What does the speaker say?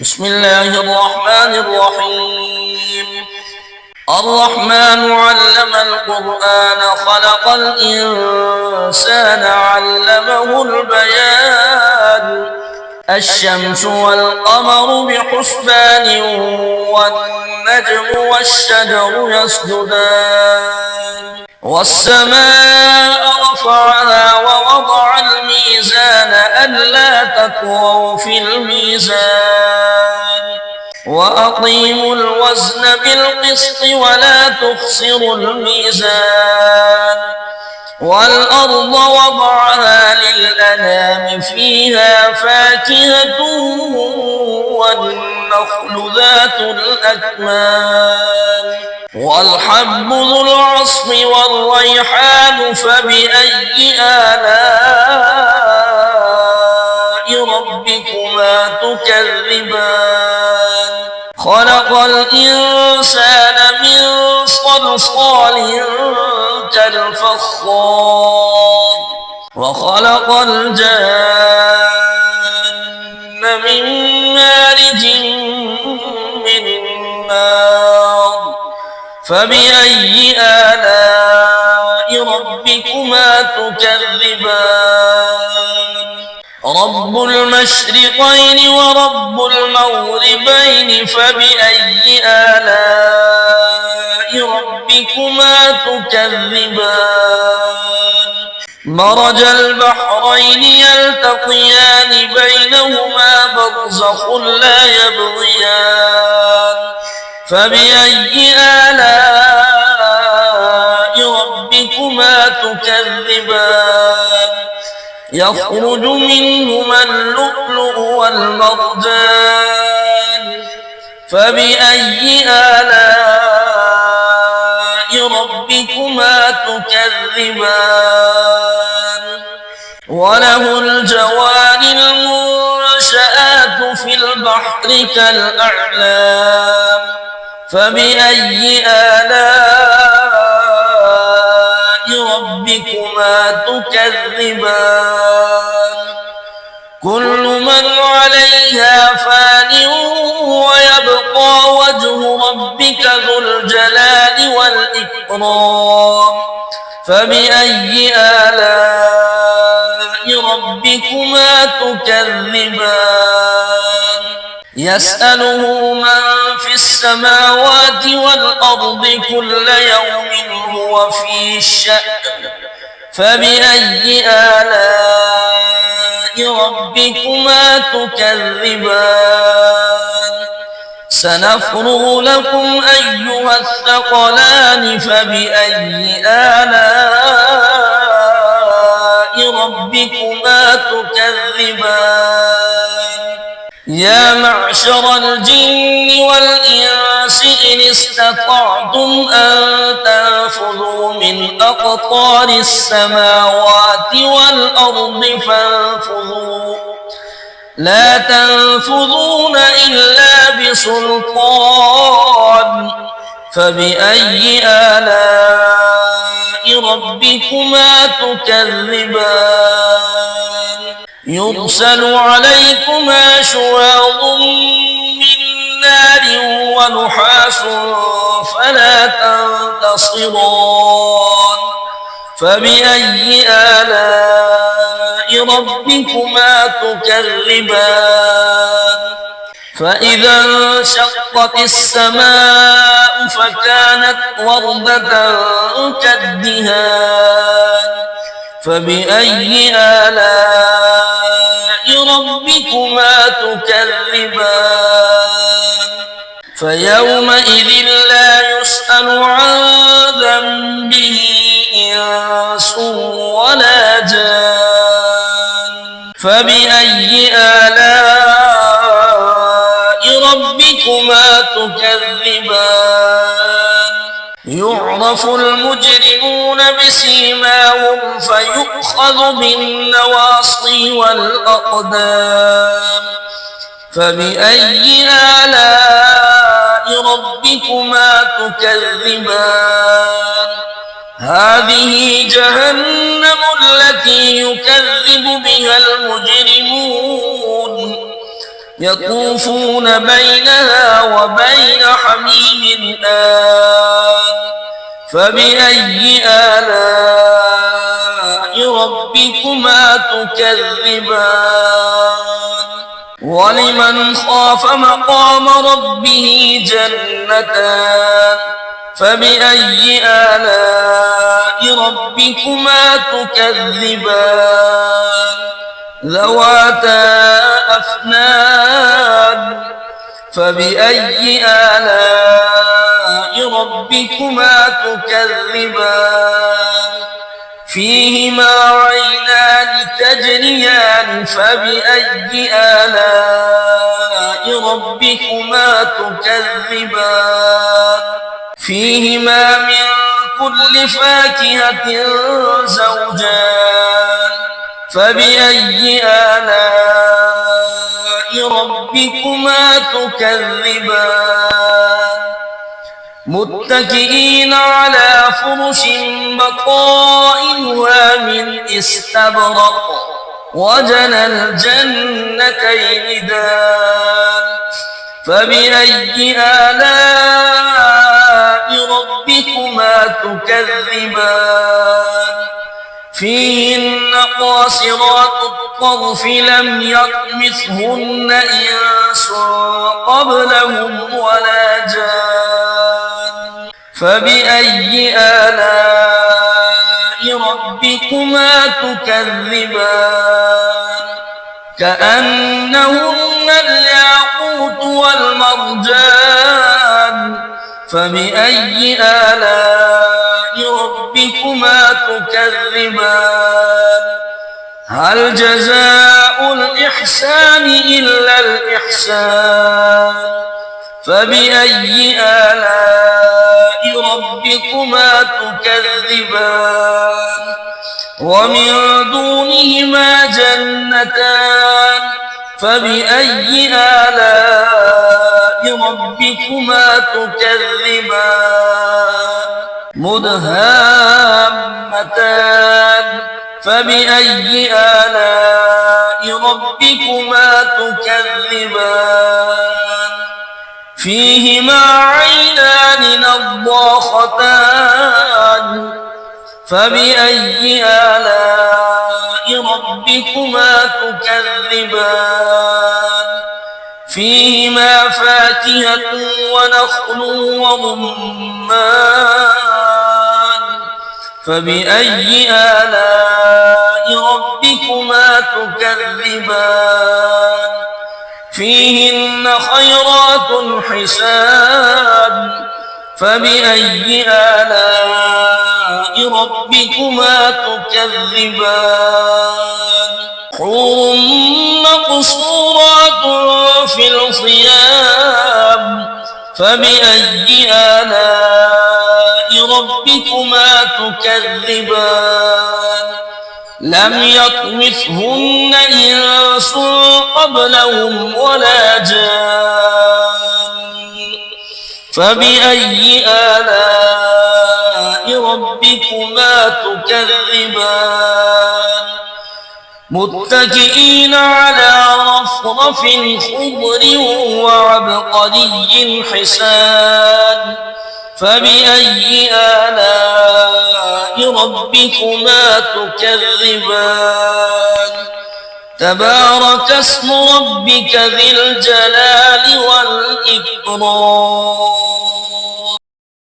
بسم الله الرحمن الرحيم. الرحمن علم القرآن خلق الإنسان علمه البيان. الشمس والقمر بحسبان والنجم والشجر يسجدان والسماء رفعها ووضع الميزان ألا تطغوا في الميزان وأقيموا الوزن بالقسط ولا تخسروا الميزان والأرض وضعها للأنام فيها فاكهة والنخل ذات الأكمام والحب ذو العصف والريحان فبأي آلاء ربكما تكذبان خلق الإنسان من صلصال كالفخار وخلق الجن من مارج من نار فبأي آلاء ربكما تكذبان رب المشرقين ورب المغربين فبأي آلاء ربكما تكذبان مرج البحرين يلتقيان بينهما برزخ لا يبغيان فبأي آلاء ربكما تكذبان يخرج منهما اللؤلؤ والمرجان فبأي آلاء ربكما تكذبان وله الجوار المنشآت في البحر كالأعلام فبأي آلاء ربكما تكذبان كل من عليها فان ويبقى وجه ربك ذو الجلال والإكرام فبأي آلاء ربكما تكذبان يسأله من في السماوات والأرض كل يوم هو في شأن فبأي آلاء ربكما تكذبان سنفرغ لكم أيها الثقلان فبأي آلاء ربكما تكذبان يا معشر الجن والإنس إن استطعتم أن تنفذوا من أقطار السماوات والأرض فانفذوا لا تنفذون إلا بسلطان فبأي آلاء ربكما تكذبان يرسل عليكما شواظ من نار ونحاس فلا تنتصران فبأي آلاء ربكما تكذبان فإذا انشقت السماء فكانت وردة كالدهان فبأي آلاء ربكما تكذبان فيومئذ لا يسأل عن ذنبه إنس ولا جان فبأي آلاء ربكما تكذبان يعرف المجرمون بسيماهم فيؤخذ بالنواصي والأقدام فبأي آلاء ربكما تكذبان هذه جهنم التي يكذب بها المجرمون يطوفون بينها وبين حميم آن فبأي آلاء ربكما تكذبان ولمن خاف مقام ربه جنتان فبأي آلاء ربكما تكذبان ذواتا أفنان فبأي آلاء ربكما تكذبان فيهما عينان تجريان فبأي آلاء ربكما تكذبان فيهما من كل فاكهة زوجان فبأي آلاء ربكما تكذبان متكئين على فرش بطائنها من استبرق وجنى الجنتين دان فبأي آلاء ربكما تكذبان فيهن قاصرات الطرف لم يطمثهن إنس قبلهم ولا جان فبأي آلاء ربكما تكذبان كأنهن الياقوت والمرجان فبأي آلاء ربكما تكذبان هل جزاء الإحسان إلا الإحسان فبأي آلاء ربكما تكذبان ومن دونهما جنتان فبأي آلاء ربكما تكذبان مدهامتان فبأي آلاء ربكما تكذبان فيهما عينان نضاختان فبأي آلاء ربكما تكذبان فيهما فاكهة ونخل ورمان فبأي آلاء ربكما تكذبان فيهن خيرات حسان فبأي آلاء ربكما تكذبان حور مقصورات في الخيام فبأي آلاء ربكما تكذبان لم يطمثهن إنس قبلهم ولا جان فبأي آلاء ربكما تكذبان متكئين على رفرف خضر وعبقري حسان فبأي آلاء ربكما تكذبان تبارك اسم ربك ذي الجلال والإكرام